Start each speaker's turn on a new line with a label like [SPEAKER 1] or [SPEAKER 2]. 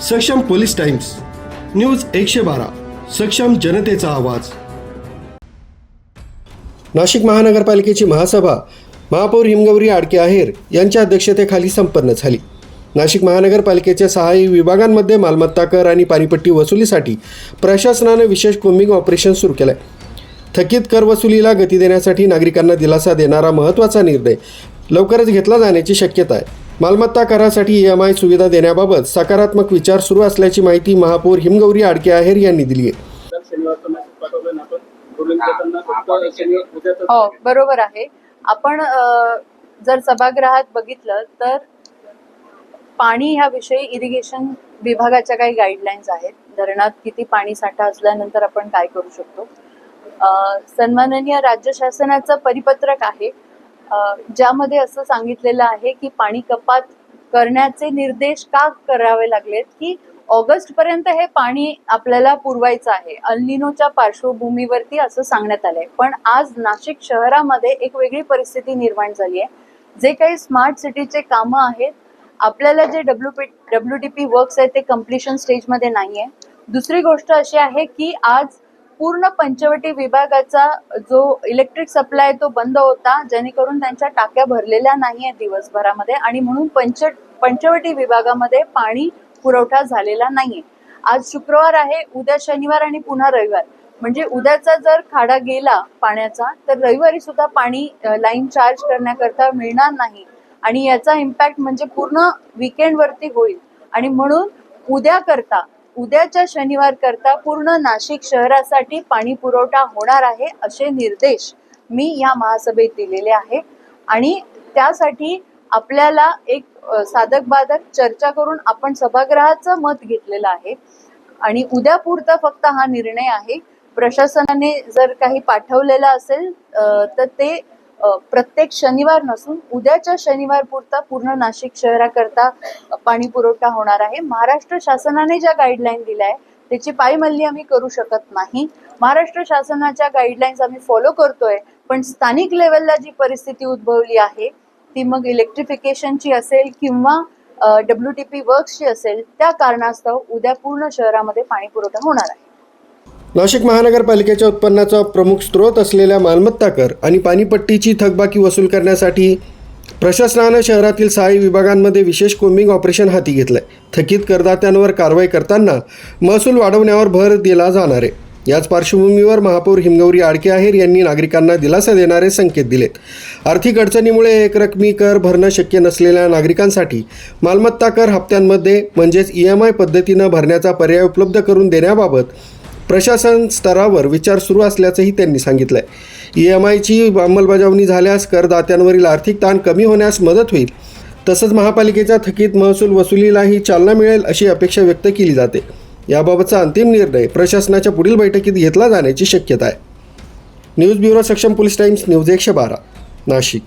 [SPEAKER 1] सक्षम police times news 112 सक्षम जनतेचा आवाज। नाशिक महानगरपालिकेची महासभा महापौर हिमगौरी आडके आहेर यांच्या अध्यक्षतेखाली संपन्न झाली। नाशिक महानगरपालिकेच्या 6 विभागांमध्ये मालमत्ता कर आणि पाणीपट्टी वसुलीसाठी प्रशासनाने विशेष कोम्बिंग ऑपरेशन सुरू केले आहे। थकीत कर वसुलीला गती देण्यासाठी नागरिकांना दिलासा देणारा महत्त्वाचा निर्णय लवकरच घेतला जाण्याची शक्यता आहे। मालमत्ता करासाठी EMI सुविधा देण्याबाबत सकारात्मक विचार सुरू असल्याची माहिती महापौर हिमगौरी आडके आहेर यांनी दिली आहे।
[SPEAKER 2] हो, बरोबर आहे। आपण जर सभागृहात बघितलं तर पाणी ह्या विषयी इरिगेशन विभागाच्या काही गाईडलाईन्स आहेत। धरणात किती पाणी साठा असल्यानंतर आपण काय करू शकतो। सन्माननीय राज्य शासनाचं परिपत्रक आहे ज्यामध्ये असं सांगितलेलं आहे की पाणी कपात करण्याचे निर्देश का करावे लागलेत की ऑगस्ट पर्यंत हे पाणी आपल्याला पुरवायचं आहे। अल्निनोच्या पार्श्वभूमीवरती असं सांगण्यात आलंय। पण आज नाशिक शहरामध्ये एक वेगळी परिस्थिती निर्माण झाली आहे। जे काही स्मार्ट सिटीचे कामं आहेत आपल्याला जे WDP वर्क्स आहेत ते कम्प्लिशन स्टेजमध्ये नाहीये। दुसरी गोष्ट अशी आहे की आज पूर्ण पंचवटी विभागाचा जो इलेक्ट्रिक सप्लाय तो बंद होता, जेणेकरून त्यांच्या टाक्या भरलेल्या नाहीये दिवसभरामध्ये आणि म्हणून पंचवटी विभागामध्ये पाणी पुरवठा झालेला नाहीये। आज शुक्रवार आहे, उद्या शनिवार आणि पुन्हा रविवार, म्हणजे उद्याचा जर खाडा गेला पाण्याचा तर रविवारी सुद्धा पाणी लाईन चार्ज करण्याकरता मिळणार नाही आणि याचा इम्पॅक्ट म्हणजे पूर्ण वीकेंड वरती होईल। आणि म्हणून उद्याच्या शनिवार करता पूर्ण नाशिक शहरासाठी पाणी पुरवठा होणार आहे असे निर्देश मी या महासभेत दिलेले आहे। आणि त्यासाठी आपल्याला एक साधक बाधक चर्चा करून आपण सभागृहाचं मत घेतलेलं आहे आणि उद्यापुरता फक्त हा निर्णय आहे। प्रशासनाने जर काही पाठवलेलं असेल तर ते प्रत्येक शनिवार नसून उद्याच्या शनिवार पुरता पूर्ण नाशिक शहराकरता पाणी पुरवठा होणार आहे। महाराष्ट्र शासनाने ज्या गाईडलाईन दिल्या आहे त्याची पायमल्ली आम्ही करू शकत नाही। महाराष्ट्र शासनाच्या गाईडलाईन्स आम्ही फॉलो करतोय, पण स्थानिक लेवलला जी परिस्थिती उद्भवली आहे ती मग इलेक्ट्रिफिकेशनची असेल किंवा WDP वर्क्सची असेल, त्या कारणास्तव उद्या पूर्ण शहरामध्ये पाणी पुरवठा होणार आहे।
[SPEAKER 1] नाशिक महानगरपालिकेच्या उत्पन्नाचा प्रमुख स्रोत असलेल्या मालमत्ता कर आणि पाणीपट्टीची थकबाकी वसूल करण्यासाठी प्रशासनानं शहरातील 6 विभागांमध्ये विशेष कोम्बिंग ऑपरेशन हाती घेतलंय। थकीत करदात्यांवर कारवाई करताना महसूल वाढवण्यावर भर दिला जाणार आहे। याच पार्श्वभूमीवर महापौर हिमगौरी आडके आहेर यांनी नागरिकांना दिलासा देणारे संकेत दिलेत। आर्थिक अडचणीमुळे एकरकमी कर भरणं शक्य नसलेल्या नागरिकांसाठी मालमत्ता कर हप्त्यांमध्ये म्हणजेच EMI पद्धतीनं भरण्याचा पर्याय उपलब्ध करून देण्याबाबत प्रशासन स्तरावर विचार सुरू असल्याचंही त्यांनी सांगितलंय। EMIची अंमलबजावणी झाल्यास करदात्यांवरील आर्थिक ताण कमी होण्यास मदत होईल, तसंच महापालिकेच्या थकीत महसूल वसुलीलाही चालना मिळेल अशी अपेक्षा व्यक्त केली जाते। याबाबतचा अंतिम निर्णय प्रशासनाच्या पुढील बैठकीत घेतला जाण्याची शक्यता आहे। न्यूज ब्युरो सक्षम पोलीस टाइम्स न्यूज 112 नाशिक।